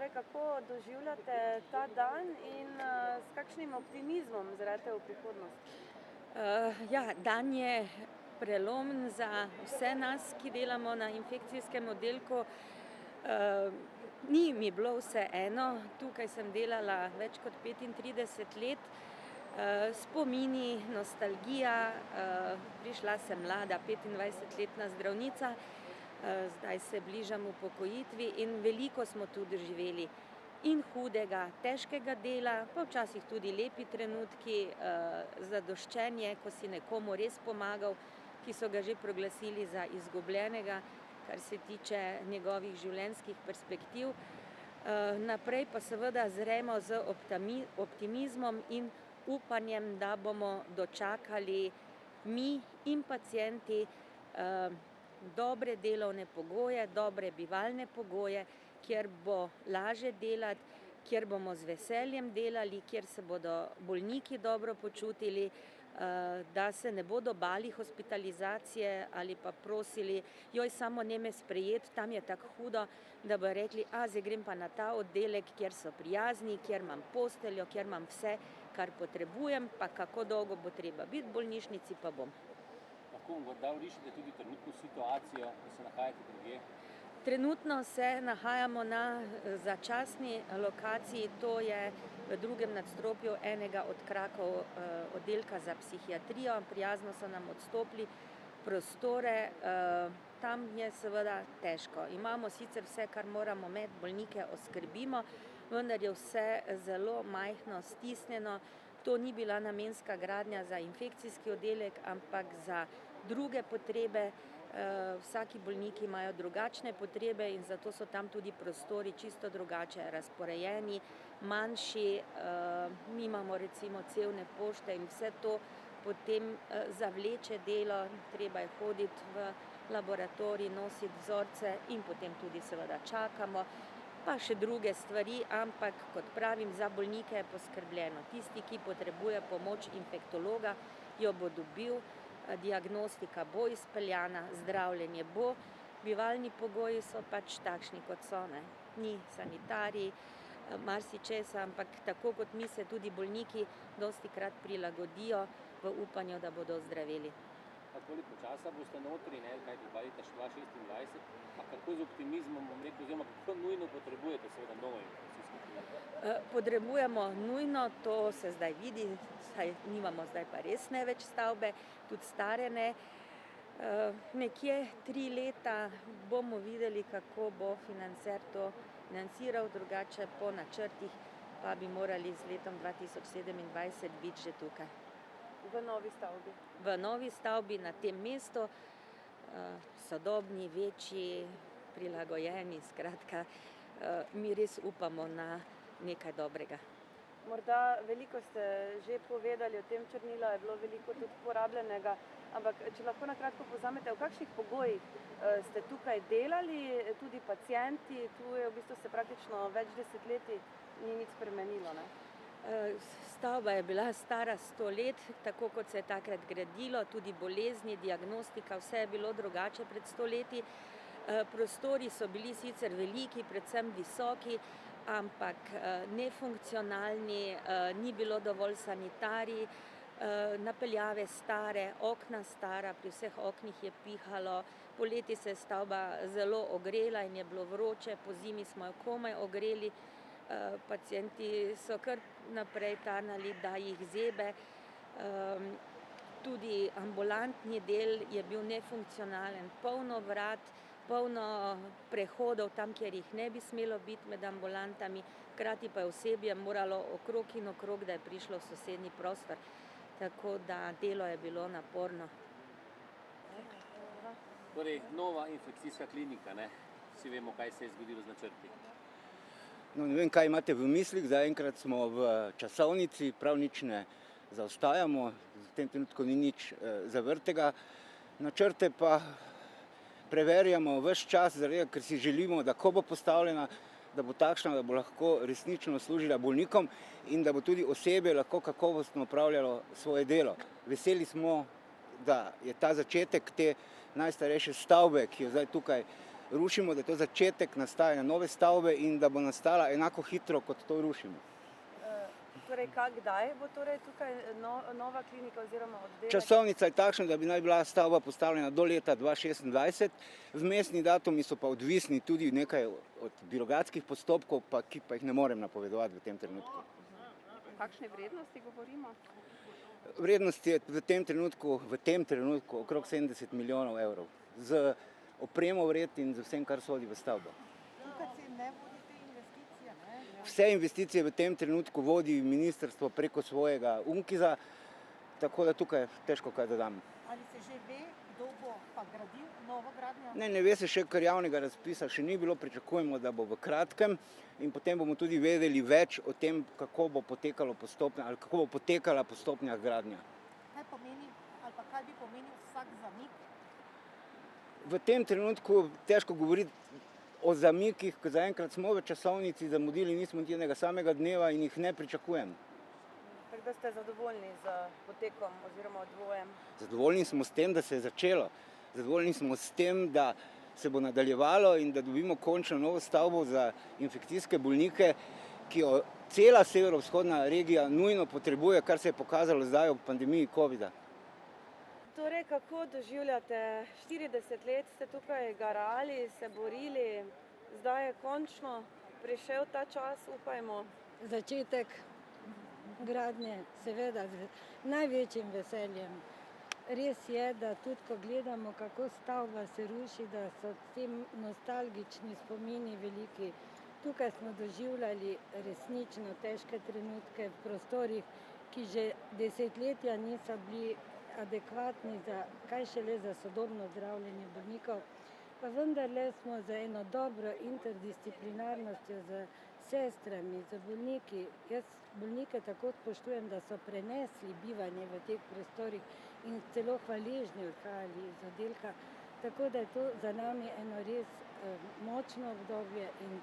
Torej, kako doživljate ta dan in s kakšnim optimizmom zrete v prihodnost? Dan je prelomen za vse nas, ki delamo na infekcijskem oddelku. Ni mi bilo vseeno, tukaj sem delala več kot 35 let. Spomini, nostalgija, prišla sem mlada, 25-letna zdravnica, zdaj se bližam upokojitvi in veliko smo tu doživeli. In hudega, težkega dela, pa včasih tudi lepi trenutki, zadoščenje, ko si nekomu res pomagal, ki so ga že proglasili za izgubljenega, kar se tiče njegovih življenjskih perspektiv. Naprej pa seveda zremo z optimizmom in upanjem, da bomo dočakali mi in pacienti dobre delovne pogoje, dobre bivalne pogoje, kjer bo lažje delati, kjer bomo z veseljem delali, kjer se bodo bolniki dobro počutili, da se ne bodo bali hospitalizacije ali pa prosili, joj, samo ne me sprejeti, tam je tako hudo, da bodo rekli, zdaj grem pa na ta oddelek, kjer so prijazni, kjer imam posteljo, kjer imam vse, kar potrebujem, pa kako dolgo bo treba biti v bolnišnici, pa bom. Lahko morda orišete tudi trenutno situacijo, da se nahajate drugje? Trenutno se nahajamo na začasni lokaciji, to je v drugem nadstropju enega od krakov oddelka za psihiatrijo. Prijazno so nam odstopili prostore, tam je seveda težko. Imamo sicer vse, kar moramo imeti, bolnike oskrbimo, vendar je vse zelo majhno, stisnjeno. To ni bila namenska gradnja za infekcijski oddelek, ampak za druge potrebe. Vsaki bolniki imajo drugačne potrebe in zato so tam tudi prostori čisto drugače razporejeni, manjši. Mi imamo recimo cevne pošte in vse to potem zavleče delo, treba je hoditi v laboratorij, nositi vzorce in potem tudi seveda čakamo, pa še druge stvari, ampak kot pravim, za bolnike je poskrbljeno. Tisti, ki potrebuje pomoč infektologa, jo bo dobil, diagnostika bo izpeljana, zdravljenje bo, bivalni pogoji so pač takšni, kot so, ne. Ni sanitarij, marsičesa, ampak tako kot mi se tudi bolniki dostikrat prilagodijo v upanju, da bodo ozdraveli. Pa koliko časa boste notri, kaj dobavite 2026, pa kako z optimizmom, oziroma kako nujno potrebujete seveda novo infekcijsko kliniko? Potrebujemo nujno, to se zdaj vidi, saj nimamo zdaj pa res ne več stavbe, tudi stare ne. Nekje 3 leta bomo videli, kako bo financer to financiral, drugače po načrtih pa bi morali z letom 2027 biti že tukaj. V novi stavbi? V novi stavbi na tem mestu, sodobni, večji, prilagojeni, skratka, mi res upamo na nekaj dobrega. Morda veliko ste že povedali o tem, črnila je bilo veliko tudi porabljenega, ampak če lahko na kratko povzamete, v kakšnih pogojih ste tukaj delali, tudi pacienti, tu je v bistvu se praktično več desetletij ni nič spremenilo, ne? Stavba je bila stara 100 let, tako kot se je takrat gradilo, tudi bolezni, diagnostika, vse je bilo drugače pred 100 leti. Prostori so bili sicer veliki, predvsem visoki, ampak nefunkcionalni, ni bilo dovolj sanitarij, napeljave stare, okna stara, pri vseh oknih je pihalo, poleti se je stavba zelo ogrela in je bilo vroče, pozimi smo jo komaj ogreli. Pacienti so kar naprej tarnali, da jih zebe. Tudi ambulantni del je bil nefunkcionalen, polno vrat, polno prehodov tam, kjer jih ne bi smelo biti med ambulantami, hkrati pa je osebje moralo okrog in okrog, da je prišlo v sosednji prostor. Tako da delo je bilo naporno. Torej, nova infekcijska klinika, ne? Vsi vemo, kaj se je zgodilo z načrti. No, ne vem, kaj imate v mislih, zaenkrat smo v časovnici, prav nič ne zaostajamo, v tem trenutku ni nič zavrtega. Načrte pa preverjamo ves čas, zaradi, ker si želimo, da ko bo postavljena, da bo takšna, da bo lahko resnično služila bolnikom in da bo tudi osebje lahko kakovostno opravljalo svoje delo. Veseli smo, da je ta začetek te najstarejše stavbe, ki jo zdaj tukaj rušimo, da je to začetek nastajanja nove stavbe in da bo nastala enako hitro, kot to rušimo. Torej, kdaj bo torej tukaj nova klinika oziroma oddelek? Časovnica je takšna, da bi naj bila stavba postavljena do leta 2026. Vmesni datumi so pa odvisni tudi nekaj od birokratskih postopkov, ki pa jih ne morem napovedovati v tem trenutku. Kakšne vrednosti govorimo? Vrednost je v tem trenutku okrog 70 milijonov evrov. Z opremo vred in z vsem, kar sodi v stavbo. Tukaj se ne vodi te investicije, ne? Vse investicije v tem trenutku vodi ministrstvo preko svojega UNKIZ-a, tako da tukaj težko kaj dodam. Ali se že ve, kdo bo pa gradil novo gradnjo? Ne ve se še, ker javnega razpisa še ni bilo, pričakujemo, da bo v kratkem in potem bomo tudi vedeli več o tem, kako bo potekala postopna gradnja. Kaj pomeni, ali pa kaj bi pomenil vsak zamik? V tem trenutku težko govoriti o zamikih, ker zaenkrat smo v časovnici zamudili, nismo niti enega samega dneva in jih ne pričakujem. Tako da ste zadovoljni z potekom oziroma odvojem? Zadovoljni smo s tem, da se je začelo. Zadovoljni smo s tem, da se bo nadaljevalo in da dobimo končno novo stavbo za infekcijske bolnike, ki jo cela severovzhodna regija nujno potrebuje, kar se je pokazalo zdaj ob pandemiji covida. Torej, kako doživljate? 40 let ste tukaj garali, se borili, zdaj je končno prišel ta čas, upajmo. Začetek gradnje, seveda z največjim veseljem. Res je, da tudi ko gledamo, kako stavba se ruši, da so ti nostalgični spomini veliki. Tukaj smo doživljali resnično težke trenutke v prostorih, ki že desetletja niso bili adekvatni za kaj šele za sodobno zdravljenje bolnikov. Pa vendarle smo za eno dobro interdisciplinarnostjo, z sestrami, z bolniki. Jaz bolnike tako spoštujem, da so prenesli bivanje v teh prostorih in celo hvaležni odhajali iz oddelka. Tako da je to za nami eno res močno obdobje in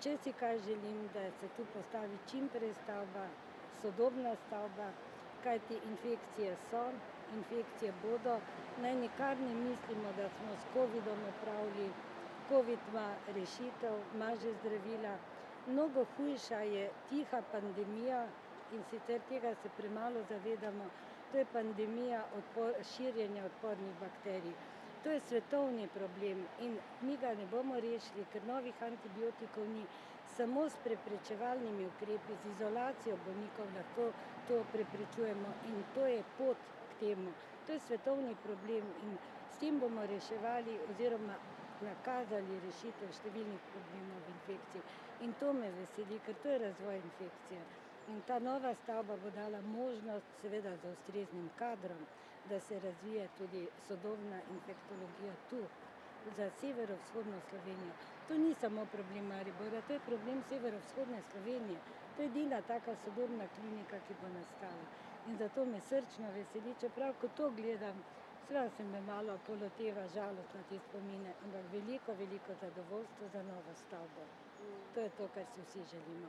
če si kaj želim, da se tu postavi čim prej stavba, sodobna stavba, kajti infekcije so, infekcije bodo. Naj nikar ne mislimo, da smo s covidom opravili. Covid ima rešitev, ima že zdravila. Mnogo hujša je tiha pandemija in sicer tega se premalo zavedamo. To je pandemija širjenja odpornih bakterij. To je svetovni problem in mi ga ne bomo rešili, ker novih antibiotikov ni. Samo s preprečevalnimi ukrepi, z izolacijo bolnikov lahko to preprečujemo in to je pot k temu. To je svetovni problem in s tem bomo reševali oziroma nakazali rešitev številnih problemov infekcij. In to me veseli, ker to je razvoj infekcije. In ta nova stavba bo dala možnost, seveda z ustreznim kadrom, da se razvije tudi sodobna infektologija tu, za severovzhodno Slovenijo. To ni samo problem Maribora, to je problem severovzhodne Slovenije. To je edina taka sodobna klinika, ki bo nastala. In zato me srčno veseli, čeprav ko to gledam, seveda se me malo poloteva žalost na te spomine, ampak veliko zadovoljstvo za novo stavbo. To je to, kar si vsi želimo.